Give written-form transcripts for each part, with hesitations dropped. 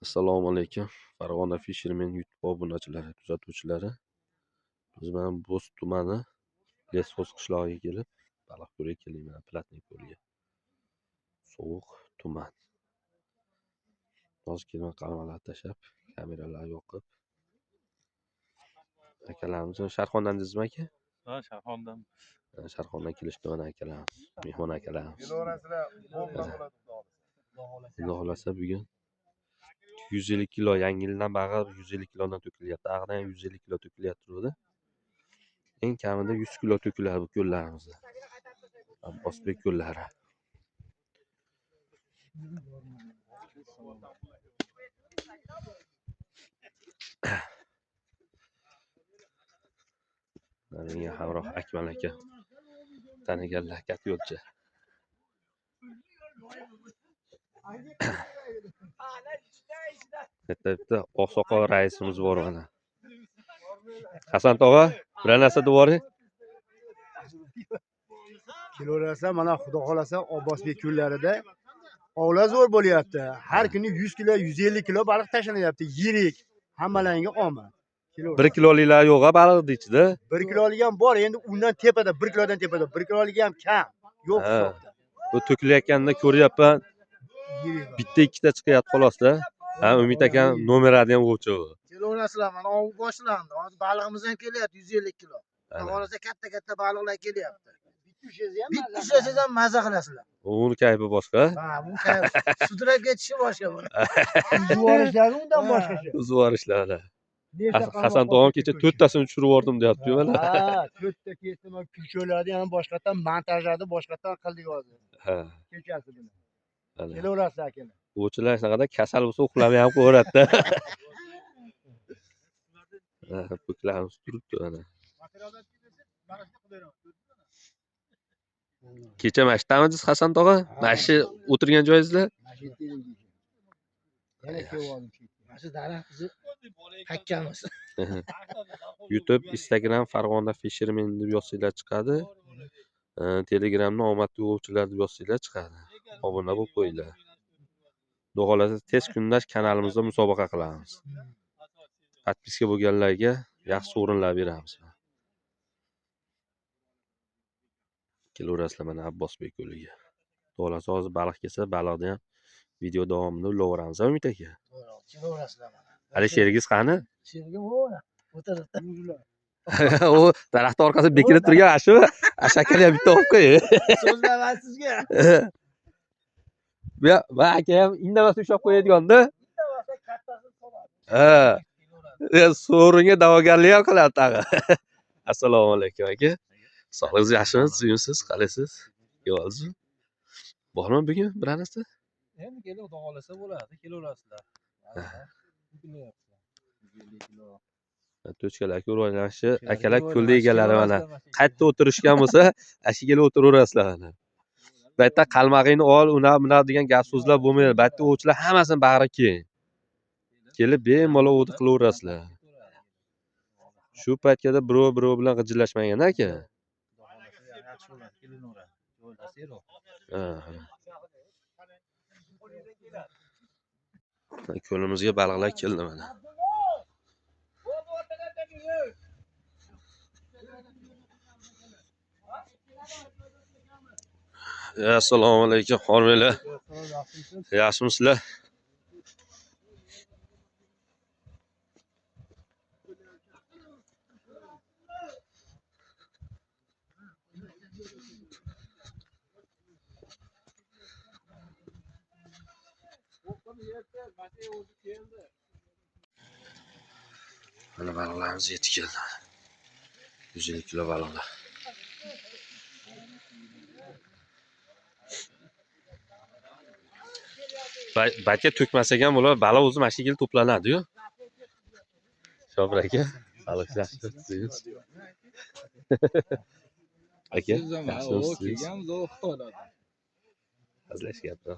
Assalomu alaykum. Farg'ona Fishermen YouTube obunachilari, kuzatuvchilari. Biz bilan Bo'z tumani Lesxoz qishlog'iga kelib, baliq ko'rga keldik. Platnik ko'lga. Sovuq tuman. Hozir kelma qalmalar tashab, kameralar yoqib. Akalarimiz Sharxondan deysizmi aka? Ha, Sharxondan. Sharxondan kelishdi mana akalarimiz, mehmon akalarimiz. Xudo xolasa bugun 150 kilo yangi yildan bag'ir 150 kilodan to'kilyapti. Ag'dan 150 kilo to'kilyapti. Eng kamida 100 kilo to'kiladi bu ko'llarimizda. Abbosbek ko'llari. Menga hamroh Akmal aka. Taniganlar kat yo'lchi. Bitta oqsoqol raisimiz bor mana. Hasan tog'a, bir narsa deboring. Kelaversa mana xudo xolasa Abbosbek ko'llarida ovla zo'r bo'lyapti. Har kuni 100 kilo, 150 kilo baliq tashlanyapti. Yirik, hammalanga omad. 1 kiloliklar yo'q-a baliqning ichida. 1 kilolik ham bor, endi undan tepada, 1 kilodan tepada. 1 kilolik ham kam. Yo'q hisobda. Bu to'kilayotganda ko'ryapman. Bitta ikkita chiqyapti xolosda. Ha, Umid aka nomeradi ham o'chi. Kelaverasizlar, mana ov boshlandi. Hozir balig'imiz ham kelyapti 150 kilo. Xolasa katta balıqlar kelyapti. Bitta ushlasangiz ham maza qilasizlar. Uni kayfi boshqa. Ha, bu kayf. Sudrab ketishi boshqa bu. Uzuvorishlari undan boshqacha. Uzuvorishlar. Hasan tog'am kecha 4 tasini tushirib yubordim deyapti mana. Ha, 4 ta kesdim, kulcholarni ham boshqatdan montajladi, boshqatdan qildik hozir. Ha. Kechasi buni. Kelaverasizlar akalar. O'chilar shunaqada kasal bo'lsa uxlamay ham qo'yadi-da. Ko'klarimiz turibdi mana. Kecha mashdamisiz Hasan tog'a? Mashi o'tirgan joyingizda? Yana keldim. Mana daraxtimiz hakkamiz. YouTube, Instagram Farg'ona Fishermen deb yozsanglar chiqadi. Telegramda omadli o'quvchilar deb yozsanglar chiqadi. Obuna bo'lib qo'yinglar. Xudo xolasa tez kunda kanalimizda musobaqa qilamiz. Podpiska bo'lganlarga yaxshi o'rinlar beramiz. Kelaverasizlar mana Abbosbek ko'liga. Xudo xolasa hozir baliq kelsa, baliqni ham video davomida ulayveramiz, Umid aka. Kelaverasizlar mana. Hali sherigingiz qani? Sherigim o'ra. O'tiribdi. U daraxt orqasida bekilib turgan ashu ashakali ham bitta olib qo'y. So'zlaman sizga. Bu aka ham indamasdan ushlab qo'yadigan-da. Ha. So'ringa da'vogarlik ham qiladi tag'i. Assalomu alaykum aka. Sog'lig'ingiz yaxshimi? Suyunsiz, qalaysiz? Yo'qsiz? Bormi bugun bir narsa? Endi kelib xudo xolasa bo'ladi, kelaverasizlar. To'chkalar ko'rayotganishi akalar ko'lda egalari mana. Qayerda o'tirishgan bo'lsa, ashigalar o'tiraverasizlar mana. Bu yerda qalmag'ingni ol, buna degan gap so'zlar bo'lmaydi. Bu yerda o'chilar hammasini bag'ri keling. Kelib bemalol o'ti qilaverasizlar. Shu paytda birov bilan g'ijillashmagan aka. Ko'limizga baliqlar keldi mana. Assalomu alaykum, xormanglar. Yaxshimisizlar? Mana baliqlarimiz yetib keldi. 150 kilo baliqlar. Batga to'kmasak ham bo'lar, baliq o'zi mana shu yerga to'planadi-yu. Shobir aka, baliq yaxshi. Aka, yaxshimisiz? Hazillashyapti.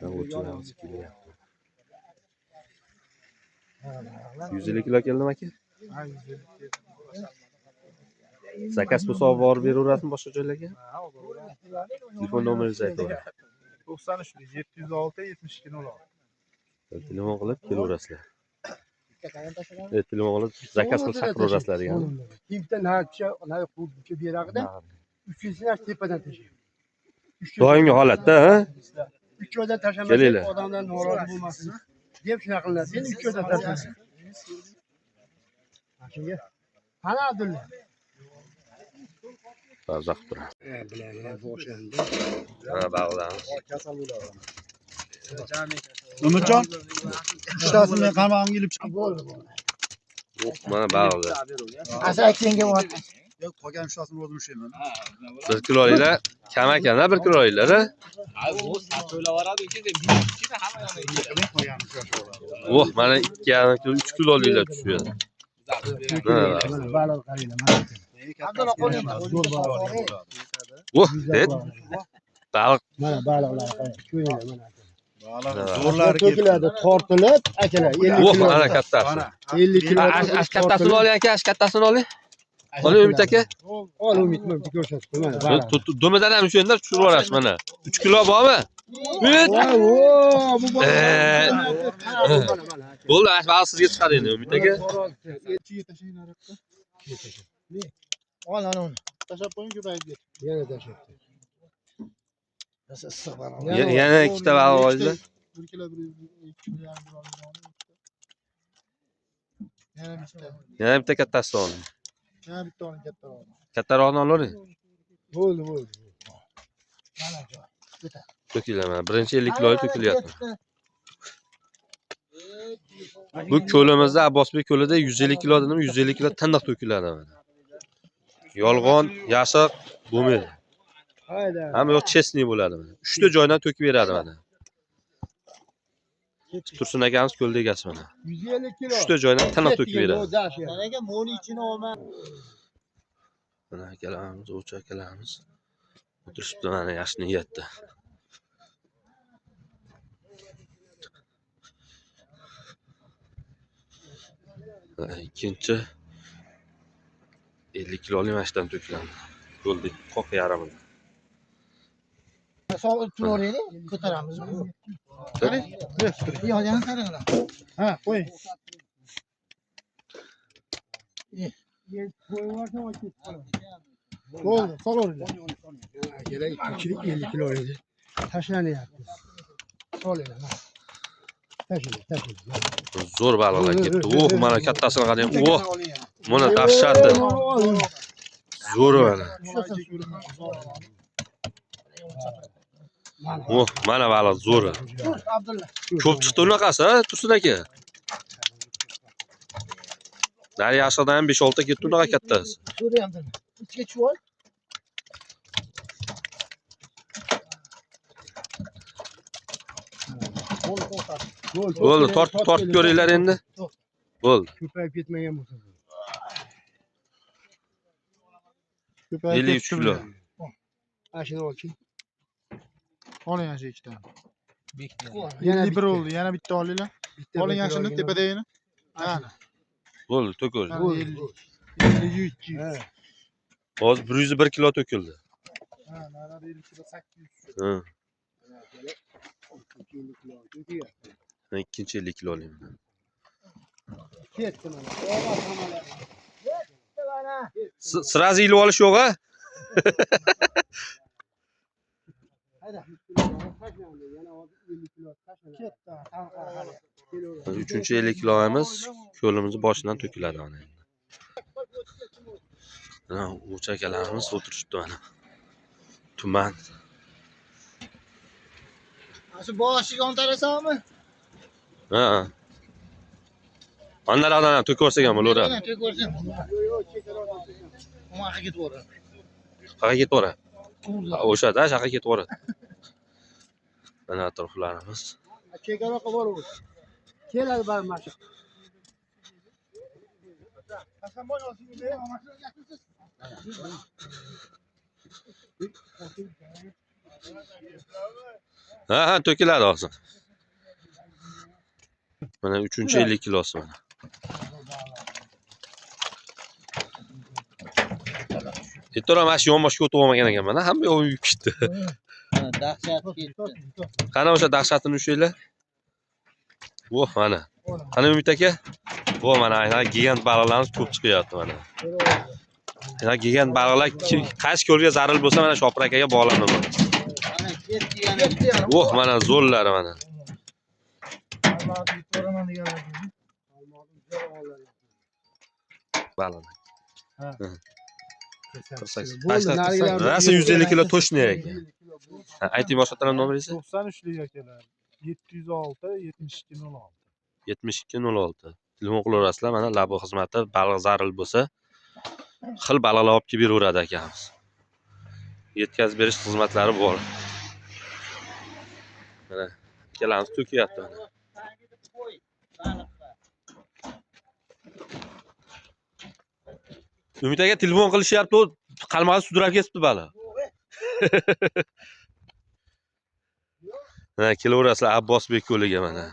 O'chilarimiz kelyapti. 150 kilo keldimi aka? Ha, 150 kilo. Zakaz bo'lsa olib borib beraverasizmi boshqa joylarga? Telefon nomeringizni ayting. 93 706 72 06. Telefon qilib kelaverasizlar. Telefon qilib zakaz qilib chaqiraverasizlar degan. Kimdan ha quvib beragida. Uchinchisi tepadan tashlaydi. Doimgi holatda, ha? 3 oydan tashlamasak Kelinglar. odamlar norozi bo'lmasin deb shunaqa qilinadi. Sen 3 oydan tashlasan. Shunga qani Abdulla? Zavq turadi. Bilalar boshlandi. Mana bog'lamiz. Kasal bo'ladi. Umidjon, uchtasini men qaramog'imga ilib chiqib Bo'ldi. Mana bog'lar. Asa senga bor. yo'q, qolgan uchtasini o'zim ushlayman. 1 kiloliklar kam ekan-a 1 kiloliklar, ha? Voh, mana 2,5 kilo, 3 kiloliklar tushadi. Mana baliq qaranglar, mana. Abdulla qo'ling. Voh, baliq. Mana baliqlar qarang. Ko'ringlar mana. Zo'rlari To'kiladi, tortilib, akalar 50 Voh, kilo. mana kattasi. 50 kilo. Ash kattasini oling aka, ash kattasini oling. Oling Umid aka. Ol Umid, mana ko'rsatib mana baliq. Dumidan ham shunda tushirib yuborasiz mana. 3 kilo bormi? Umid. Bu Bo'ldi, ash baliq sizga chiqadi endi Umid aka. Ol ana uni. Tashlab qo'ying, ko'payib ketdi. yana tashlab. Rosa issiq baliq. Yana ikkita baliq oldinglar. 1 kilo 2 kilo yarim kilo. Yana bitta. Yana bitta kattasini oling. Yana bitta oling kattaroq. Kattaroqni olavering. Bo'ldi. To'kiladi mana. Birinchi 50 kilolik to'kilyapti. Bu ko'limizda Abbosbek ko'lida 150 kilo dedim, 150 kilo tandiq to'kiladi mana. Yolg'on, yashiq bo'lmaydi. Hayda. Hamma yoq chestniy bo'ladi mana. 3 ta joydan to'kib beradi mana. Tursun akamiz ko'lda egasi mana. 150 kilo. 3 ta joydan tandiq to'kib beradi. Nega moni ichini olma. Mana akalarimiz, o'cha akalarimiz o'tirishibdi mana yaxshi niyatda. Ikkinchi 50 kilolik mashdan to'kiladi. Bo'ldi, qoq yarimidan. Sovuq turavering, ko'taramiz. Qani? Yo'q, yana qaranglar. Ha, qo'ying. Bo'ldi, solaveringlar. Akalar ikkinchilik 50 kilo edi. Tashlanyapti. Solinglar. Tashlang. Zo'r baliqlar ketdi. Oh, mana kattasini qarang. Oh, mana dahshatli. Zo'r mana. Oh, mana baliq zo'r. Abdulla. Ko'p chiqdi unaqasi, ha, Tursun aka. Dari yashiqdan ham 5-6 ta ketdi unaqa kattasi. So'rayapman. Ichga chuvoy. Bo'ldi, tortib ko'ringlar endi. Bo'ldi. Ko'payib ketmagan bo'lsa. 53 kilo. Ashini olchi. Oling ana shu ikkitani. Yana 51 oldi, yana bitta olinglar. Oling ana shuni tepadagini. Ha. Bo'ldi, to'kildi. 53. Ha. Hozir 101 kilo to'kildi. Ha, mana 50 kilo 800. Ha, 50 kilo. To'kiga. ikkinchi 50 kilo olayman. Ketdi mana. Sirazi ilib olish yo'q, ha? Uchinchi 50 kilomiz ko'limizni boshidan to'kiladi mana endi. Mana o'cha akalarimiz o'tirishibdi mana. Tuman. Shu boshiga o'ntarasanmi? Ha. Andalardan ham to'kib ham bo'laveradi. Mana to'kversin. Unaqa ketvoradi. Qayerga ketvoradi? O'shada shaharga ketvoradi. Mana atroflarimiz. Chegaraga borib. Keladi barmash. Hasanboy olsingiz, Ha, to'kiladi hozir. Mana 3-50 kilosi mana. E'tirom ash yonboshga o'tib olmagan ekan mana, hamma yo'q yuyib ketdi. Mana dahshat ketdi. Qani o'sha dahshatini ushlaylar. Voh, mana. Qani Umid aka? Voh, mana aynan gigant baliqlarimiz ko'p chiqyapti mana. Mana gigant baliqlar qaysi ko'lga zaril bo'lsa mana Shopir akaga bog'lanaman. Mana ketdi yana. Voh, mana zo'llar mana. Baliq. Rasa 150 kilo точно ekan. Ayting boshqa taraf nomeringiz? 93 akalar. 706 72 06. 7206. Telefon qilaverasizlar. Mana labo xizmati baliq zaril bo'lsa, xil baliqlar olib kelib beraveradi akamiz. Yetkazib berish xizmatlari bor. Mana ikkalamiz to'kyapti mana. Umid aka telefon qilishyapti, u qalmog'i sudrab ketibdi baliq. Mana kelaverasizlar Abbosbek ko'liga mana.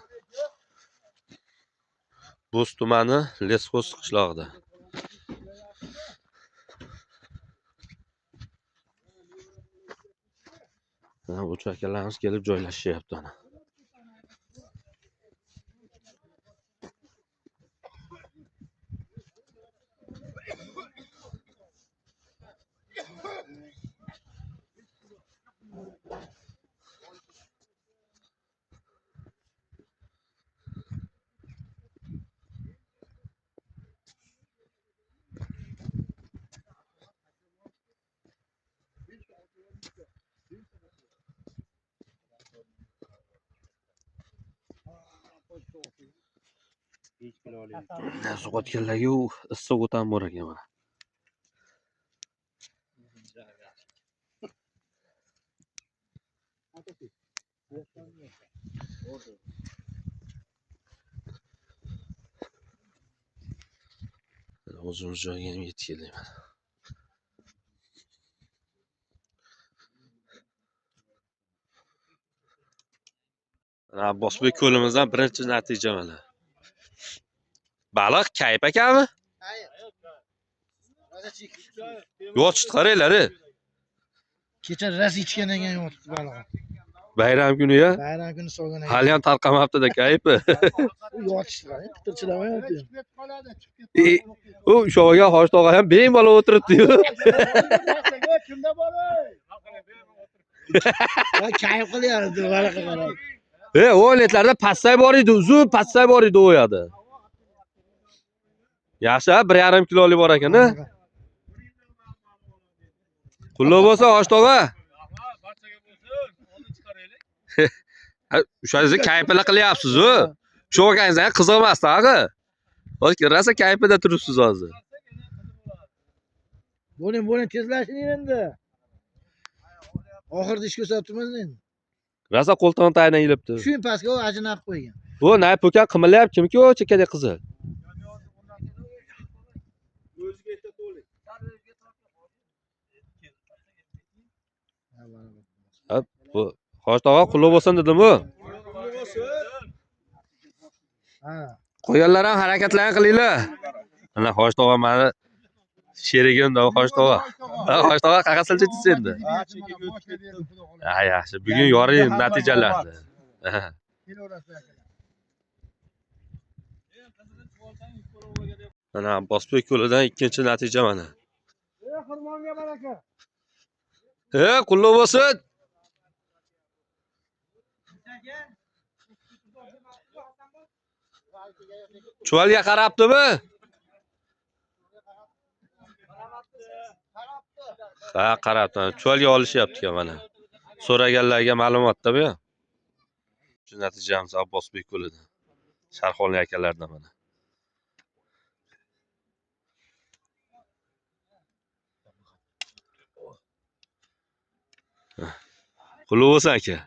Bo'z tumani Lesxoz qishlog'ida. Mana bu akalarimiz kelib joylashyapti mana. Sug'otganlarga u issiq o'tan bor ekan mana. O'zimiz joyga ham yetib keldik mana. Abbosbek ko'limizdan birinchi natija mana. Baliq kayp akami? Yo'q, chiqaraylar. Kecha ras ichgandan keyin yotibdi baliq. Bayram kuni-ya? Bayram kuni solgan ekan. Hali ham tarqamabdi-da kaypi. U yotishdi, qitirchilamayapti. U sho'ga Hosh tog'a ham bemalol o'tiribdi-yu. Kimda bor? Kayf qilyapti baliqqa qarab. O'yinlarda passay bor edi, uzun passay bor edi u yerda. Yaxshi, 1,5 kilolik bor ekan-a. Qulluq bo'lsa Hosh tog'a. Barchaga bo'lsin, oldin chiqaraylik. O'shangizni kayfini qilyapsiz-ku. Sho'gangiz ham qiziqmasdi, ag'i. Hozir rosa kayfida turibsiz hozir. Bo'ling, tezlashing endi. Oxirida ish ko'rsatibmiz endi. Rosa qo'ltig'ini tagidan yilibdi. Shu pastga ajinab qo'ygan. Bu nay po'kan qimirlayapti, kimki u chekkadagi qizi? Bu Hosh tog'a qulluq bo'lsin dedim-ku. Ha. Qo'yganlar ham harakatlarni qilinglar. Mana Hosh tog'a meni sherigim-da Hosh tog'a. Hosh tog'a qaqa silchitsiz endi. Ha, yaxshi. Bugun yoring natijalarni. Mana Abbosbek ko'lidan ikkinchi natija mana. Xirmonga baraka. Qulluq bo'lsin. Chuvalga qarabdimi? Ha, qarabdi. Chuvalga olishyapti mana. So'raganlarga ma'lumotda bu. Shu natijamiz Abbosbek ko'lidan. Sharxonli akalardan mana. Qulluq bo'lsin aka.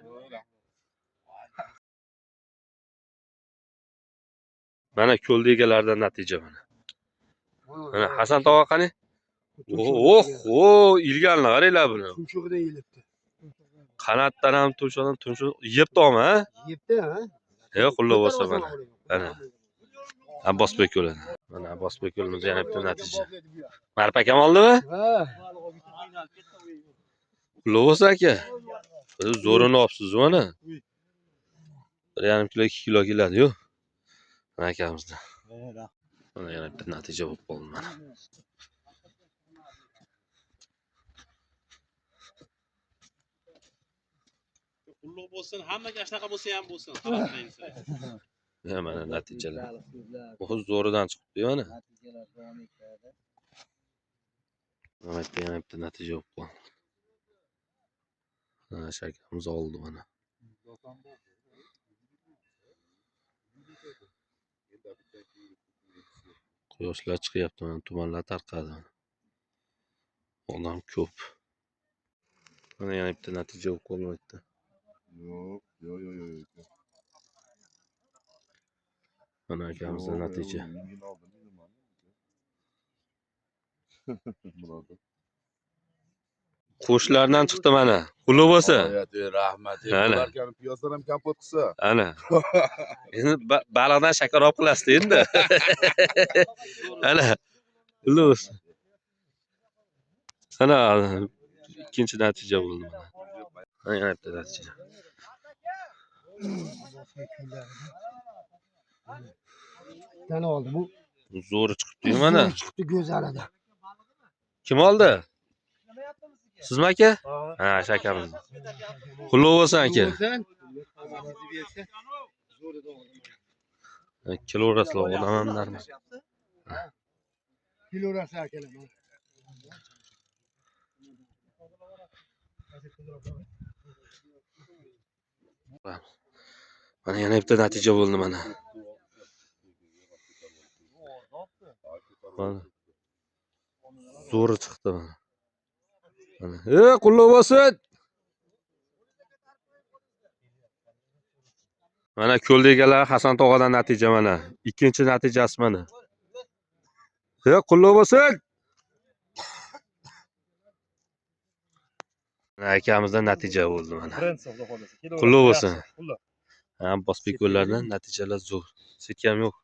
Mana ko'lda egalaridan natija mana. Mana Hasan tog'a qani? Ilganlar qaranglar buni. Tumshug'idan yilibdi. Qanotdan ham tumshuq yebdi-mi, ha? Yebdi, ha? Qulluq bo'lsa mana. Mana. Abbosbek ko'li. Mana Abbosbek ko'limizda yana bitta natija. Marp akam oldimi? Ha. Qulluq bo'lsa aka. Siz zo'rini olibsiz mana. 1,5 kilo 2 kilo keladi-yu. Mana akamizda. Mana yana bitta natija bo'lib qoldi mana. Qulluq bo'lsin, hammaga shunaqa bo'lsa ham bo'lsin. Qaratmaymiz. Mana natijalar. Bu zo'ridan chiqibdi mana. Mana yana bitta natija bo'lib qoldi. Mana shakarimiz oldi mana. Quyoshlar chiqyapti mana, tumanlar tarqadi. Odam ko'p. Mana yana bitta natija bo'lib qolmoqda. Yo'q. Mana akamizda natija. Qo'shlardan chiqdi mana. Qulluq bo'lsa. Rahmat. Ana. Ularga piyozlar ham kompot qilsa. Ana. Endi baliqdan shakar olib qilasiz endi. Ana. Qulluq bo'lsa. Ana ikkinchi natija bo'ldi mana. Mana yana bitta natija. Yana oldi bu. Zo'ri chiqibdi mana. Chiqdi go'zalida. Kim oldi? Sizmi aka? Ha, shakarimiz. Qulluq bo'lsin aka. Kilovraslar odamlarmi? Kilovrasi akalar. Mana yana bitta natija bo'ldi mana. Mana. Zo'ri chiqdi mana. Mana. Qulluq bo'lsin. Mana ko'lda egalar Hasan tog'adan natija mana. Ikkinchi natijasi mana. Qulluq bo'lsin. Mana akamizdan natija bo'ldi mana. Qulluq bo'lsin. Ham Bosbek yo'llardan natijalar zo'r. Setkam yo'q.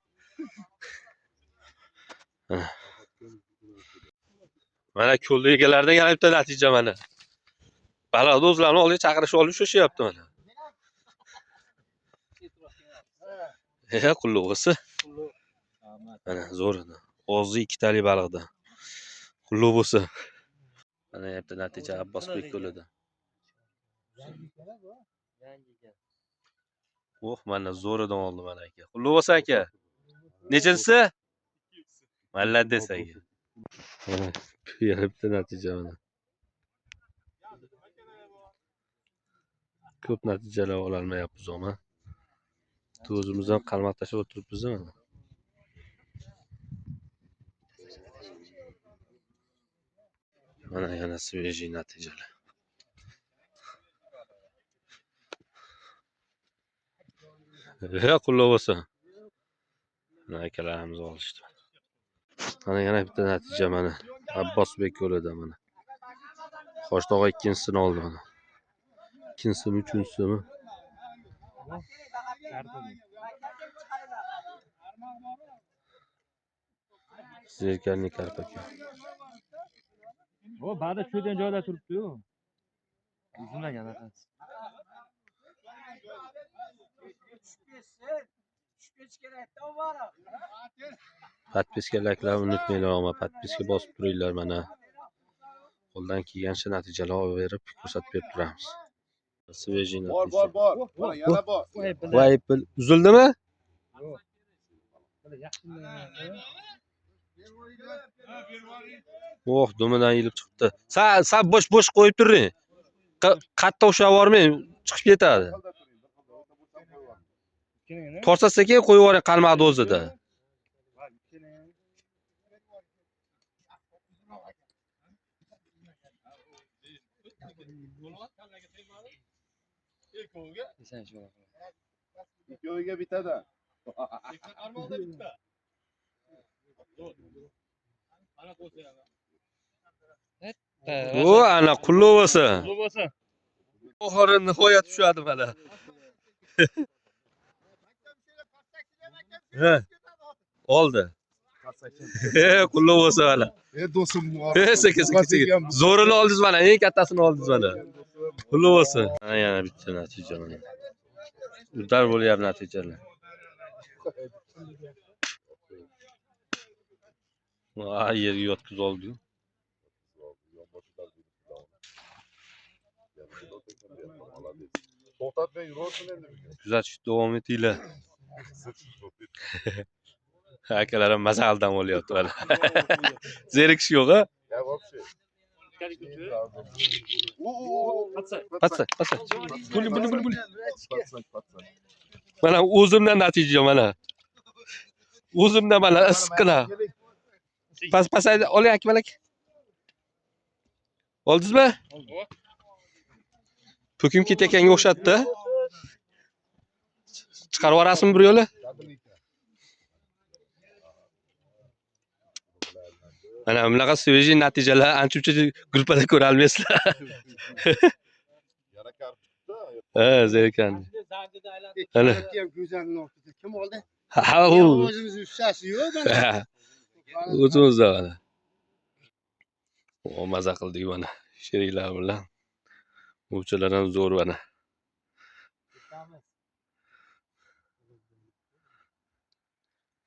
Mana ko'lda egalardan yana bitta natija mana. Baliqni o'zlarini oldiga chaqirishib olib sho'shyapti mana. Qulluq bo'lsin. Mana zo'r edi. Og'zi 2 tali baliqda. Qulluq bo'lsin. Mana bitta natija Abbosbek yo'lida. Mana zo'ridan oldi mana aka. Qulluq bo'lsin aka. Nechinchisi? Malladdes aka. Mana bu yana bitta natija mana. Ko'p natijalar ola olmayapmiz ama. O'zimiz ham qalmoq tashlab o'tiribmiz mana. Mana yana svejiy natijalar. Qulluq bo'lsin. Mana akalarimiz olishdi. Mana yana bitta natija mana. Abbosbek yo'lida mana. Qo'shtog'a ikkinchisini oldi mana. İkincisimi, uchinchisimi. Zerkarli karpaka. O ba'da cho'dan joyda turibdi-yu. Uzunlagan anaqasi. Podpiska like'larni unutmanglar, ama podpiska bosib turinglar mana. Qo'ldan kelgancha natijalar olib berib, ko'rsatib berib turamiz. Svejiy natija. Bor. Mana yana bor. Voy, uzildimi? Oh, dumidan yilib chiqibdi. Sen bosh qo'yib turing. Qatta o'xshab bormang, chiqib ketadi. Torsa sekin qo'yib yuboring qalmoqni o'zida. Ikkoviga bitadi. Armonda bitta. Ana qo'ysa. O, ana qulluq bo'lsin. Qulluq bo'lsin. Oxiri nihoyat tushadi mana. Oldi. Qulluq bo'lsin mana. Do'stim. Seka seka. Zo'rini oldingiz mana, eng kattasini oldingiz mana. Pulli bo'lsin. Mana yana bitta natija mana. Udar bo'lyapti natijalar. Yerga yotqizib oldi. To'xtatmay yursin endi. Kuzatishda davom etinglar. Akalar ham mazaldan olyapti mana. Zerikish yo'q-a? Ya вообще. Patsa. Buli. Patsan. Mana o'zimdan natija mana. O'zimdan mana issiqqina. Pasaydi, oling akamalak. Oldingizmi? Po'kim ketayotganga o'xshatdi. Chiqarib yuborasizmi bir yo'li? Mana bunaqa svejiy natijalar ancha-muncha gruppada ko'ra olmaysizlar. Yana karp chiqdi. Ha, zerikan. Ana. Kim oldi? Ha, u. O'zimizni ustasi yo'q mana. O'zimizda mana. O maza qildik mana. Sheriklar bilan. Ovchilar ham zo'r mana.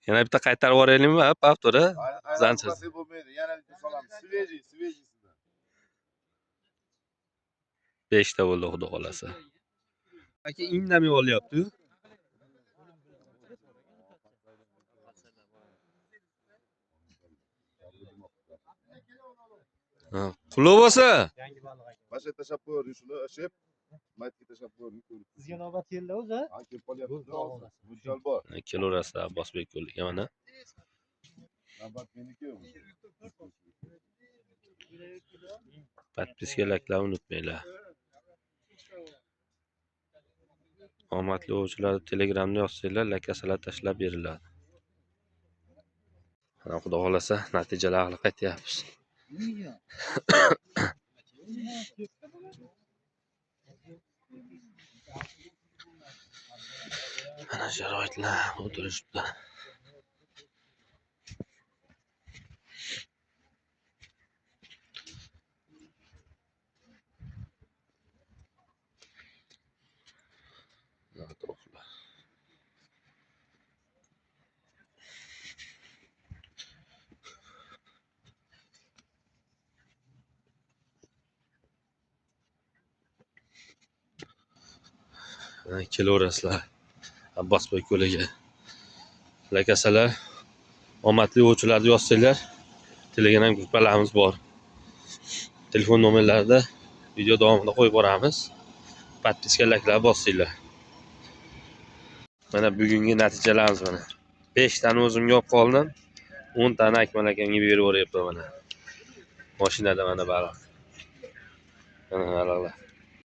Yana bitta qaytarib yuboraylikmi? Haftada. Zanchir. Bo'lmaydi. Yana bitta solamiz. Svejiy. 5 ta bo'ldi xudo xolasa. Aka indamay olyapti. Ha, quloq bo'lsa. Başa tashabbur, shuni ashib. Maytga tashabbur. Sizga navbat keldi o'zi. Kelib qolyapti. Mujal bor. Kelaverasizlar Abbosbek yo'liga mana. Navbat meniki. Podpiska layklarni unutmanglar. Omadli o'yinchilarni Telegramda yozsanglar, lakasalar tashlab beriladi. Mana xudo xolasa natijalar hali qaytyapmiz. Mana sharoitlar o'tirishibdi. Kelaverasizlar Abbosbek yo'liga. Lakasalar omadli o'yinchilarni yozsanglar, Telegram gruppalarimiz bor. Telefon nomerlarida video davomida qo'yib boramiz. Podpiska layklar bossanglar. Mana bugungi natijalarimiz mana. 5 tani o'zimga olib qoldim. 10 tani Akmal akamga berib yuboryapman mana. Mashinada mana baliq. Mana baliqlar.